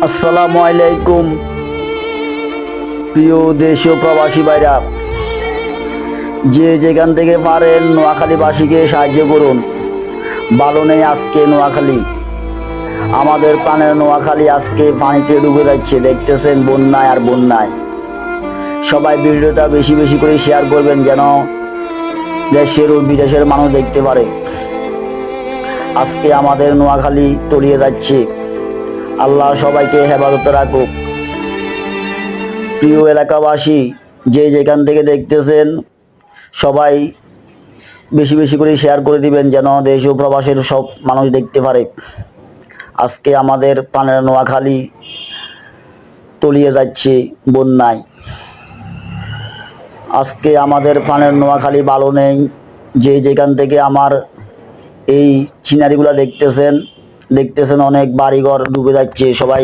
আসসালামু আলাইকুম প্রিয় দেশীয় প্রবাসী ভাইরা, যে যেখান থেকে পারেন নোয়াখালীবাসীকে সাহায্য করুন। ভালো নেই আজকে নোয়াখালী, আমাদের প্রাণের নোয়াখালী আজকে পানিতে ডুবে যাচ্ছে। দেখতেছেন বন্যায় আর বন্যায়। সবাই ভিডিওটা বেশি বেশি করে শেয়ার করবেন যেন দেশের ও বিদেশের মানুষ দেখতে পারে। আজকে আমাদের নোয়াখালী তলিয়ে যাচ্ছে। আল্লাহ সবাইকে হেফাজতে রাখুক। প্রিয় এলাকাবাসী, যে যেখান থেকে দেখতেছেন সবাই বেশি বেশি করে শেয়ার করে দিবেন যেন দেশ ও প্রবাসের সব মানুষ দেখতে পারে। আজকে আমাদের প্রাণের নোয়াখালী তলিয়ে যাচ্ছে বন্যায়। আজকে আমাদের প্রাণের নোয়াখালী ভালো নেই। যে যেখান থেকে আমার এই সিনারিগুলো দেখতেছেন অনেক বাড়িঘর ডুবে যাচ্ছে। সবাই